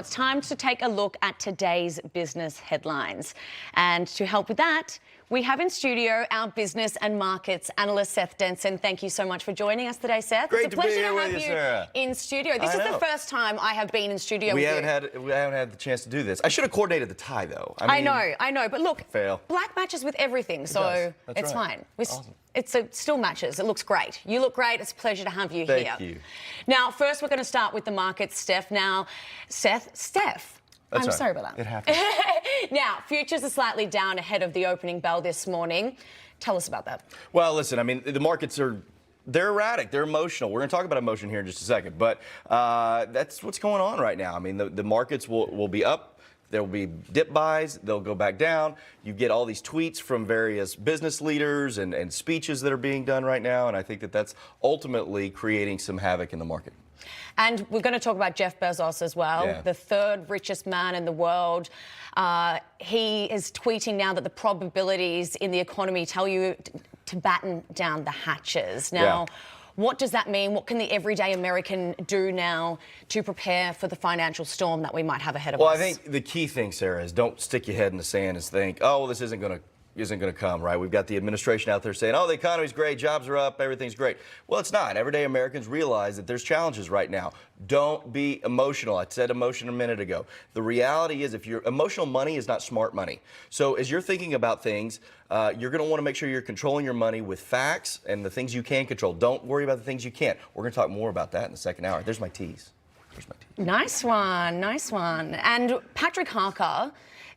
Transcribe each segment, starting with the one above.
It's time to take a look at today's business headlines. And to help with that, we have in studio our business and markets analyst, Seth Denson. Thank you so much for joining us today, Seth. Great it's a pleasure to be here to with have you, you Sarah. in studio. This is the first time I have been in studio with you. We haven't had the chance to do this. I should have coordinated the tie, though. I know. But look, fail. Black matches with everything, so it's fine. Awesome. It still matches. It looks great. You look great. It's a pleasure to have you here. Thank you. Now, first, we're going to start with the markets, Steph. Now, Steph. That's I'm sorry about that. It happens. Now, futures are slightly down ahead of the opening bell this morning. Tell us about that. Well, listen, I mean, the markets they're erratic. They're emotional. We're going to talk about emotion here in just a second. But that's what's going on right now. I mean, the markets will be up. There will be dip buys. They'll go back down. You get all these tweets from various business leaders and speeches that are being done right now. And I think that that's ultimately creating some havoc in the market. And we're going to talk about Jeff Bezos as well, Yeah. the third richest man in the world. He is tweeting now that the probabilities in the economy tell you to batten down the hatches. Now, what does that mean? What can the everyday American do now to prepare for the financial storm that we might have ahead of us? Well, I think the key thing, Sarah, is don't stick your head in the sand and think, oh, well, this isn't going to come, right? We've got the administration out there saying, oh, the economy's great, jobs are up, everything's great. Well, it's not. Everyday Americans realize that there's challenges right now. Don't be emotional. I said emotion a minute ago. The reality is, if your emotional money is not smart money. So as you're thinking about things, you're going to want to make sure you're controlling your money with facts and the things you can control. Don't worry about the things you can't. We're going to talk more about that in the second hour. There's my tease. Nice one, nice one. And Patrick Harker,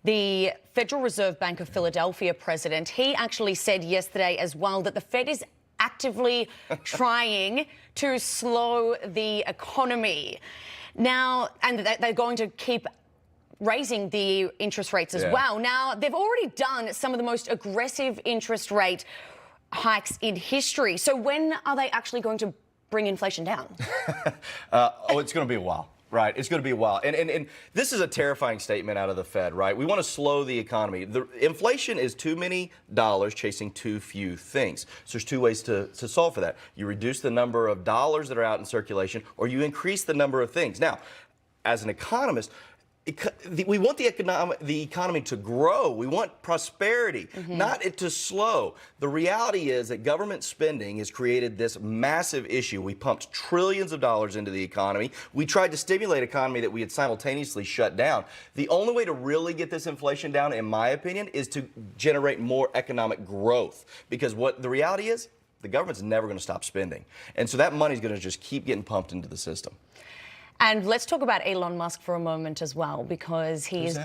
the Federal Reserve Bank of Philadelphia president, he actually said yesterday as well that the Fed is actively trying to slow the economy. Now, and they're going to keep raising the interest rates as well. Now, they've already done some of the most aggressive interest rate hikes in history. So when are they actually going to bring inflation down? It's going to be a while. Right, it's going to be a while. And this is a terrifying statement out of the Fed, right? We want to slow the economy. The inflation is too many dollars chasing too few things. So there's two ways to solve for that. You reduce the number of dollars that are out in circulation, or you increase the number of things. Now, as an economist, we want the economy to grow. We want prosperity, not it to slow. The reality is that government spending has created this massive issue. We pumped trillions of dollars into the economy. We tried to stimulate economy that we had simultaneously shut down. The only way to really get this inflation down, in my opinion, is to generate more economic growth. Because what the reality is, the government's never going to stop spending. And so that money is going to just keep getting pumped into the system. And let's talk about Elon Musk for a moment as well, because he's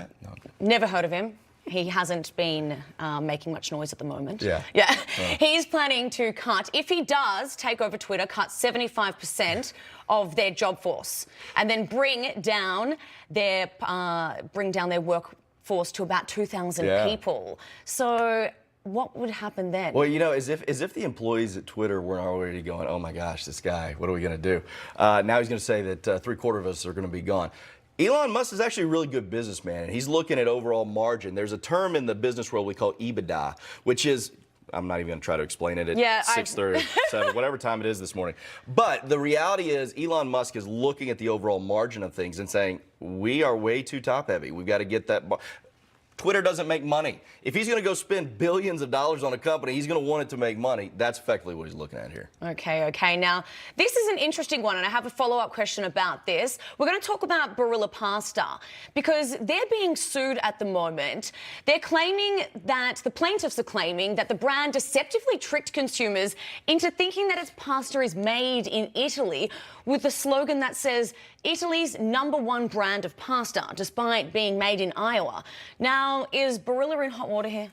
never heard of him. He hasn't been making much noise at the moment. Yeah. He's planning to cut, if he does take over Twitter, cut 75% of their job force, and then bring down their workforce to about 2,000 people. So what would happen then? Well, you know, as if the employees at Twitter weren't already going, oh my gosh, this guy, what are we going to do? Now he's going to say that 3/4 of us are going to be gone. Elon Musk is actually a really good businessman, and he's looking at overall margin. There's a term in the business world we call EBITDA, which is, I'm not even going to try to explain it at 6:30, 7, whatever time it is this morning. But the reality is Elon Musk is looking at the overall margin of things and saying, we are way too top heavy. We've got to get that. Twitter doesn't make money. If he's going to go spend billions of dollars on a company, he's going to want it to make money. That's effectively what he's looking at here. Okay. Now, this is an interesting one, and I have a follow-up question about this. We're going to talk about Barilla pasta, because they're being sued at the moment. They're claiming that, the plaintiffs are claiming that the brand deceptively tricked consumers into thinking that its pasta is made in Italy, with the slogan that says, Italy's #1 brand of pasta, despite being made in Iowa. Now, is Barilla in hot water here?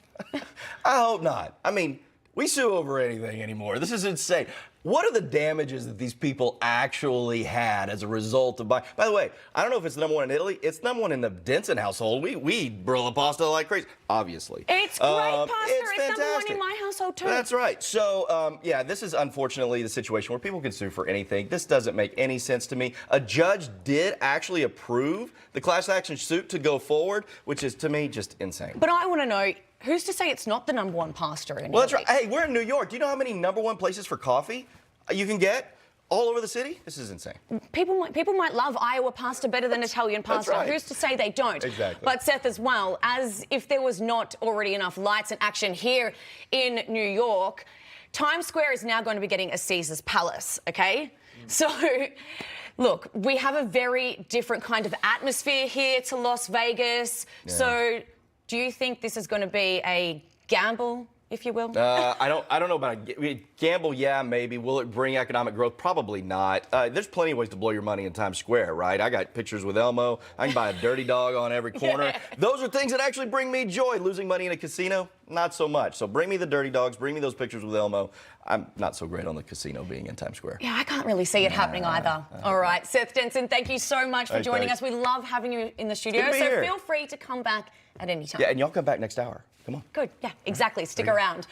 I hope not. I mean, we sue over anything anymore. This is insane. What are the damages that these people actually had as a result of buying? By the way, I don't know if it's #1 in Italy. It's #1 in the Denson household. We eat Barilla pasta like crazy, obviously. It's great pasta. It's fantastic. #1 in my household, too. That's right. So, yeah, this is unfortunately the situation where people can sue for anything. This doesn't make any sense to me. A judge did actually approve the class action suit to go forward, which is, to me, just insane. But I want to know, who's to say it's not the #1 pasta in Italy? Well, that's right. Hey, we're in New York. Do you know how many #1 places for coffee you can get? all over the city? This is insane. People might love Iowa pasta better than Italian pasta. right. Who's to say they don't? Exactly. But Seth, as well, as if there was not already enough lights and action here in New York, Times Square is now going to be getting a Caesar's Palace, okay? So, look, we have a very different kind of atmosphere here to Las Vegas. Yeah. So, do you think this is going to be a gamble, if you will? I don't know about a gamble. Yeah, maybe. Will it bring economic growth? Probably not. There's plenty of ways to blow your money in Times Square, right? I got pictures with Elmo. I can buy a dirty dog on every corner. Yeah. Those are things that actually bring me joy. Losing money in a casino, not so much. So bring me the dirty dogs. Bring me those pictures with Elmo. I'm not so great on the casino being in Times Square. Yeah, I can't really see it happening either. All right, Seth Denson, thank you so much for joining us. We love having you in the studio, so here. feel free to come back at any time. Yeah, and y'all come back next hour. Come on. Good, yeah, exactly. Stick around.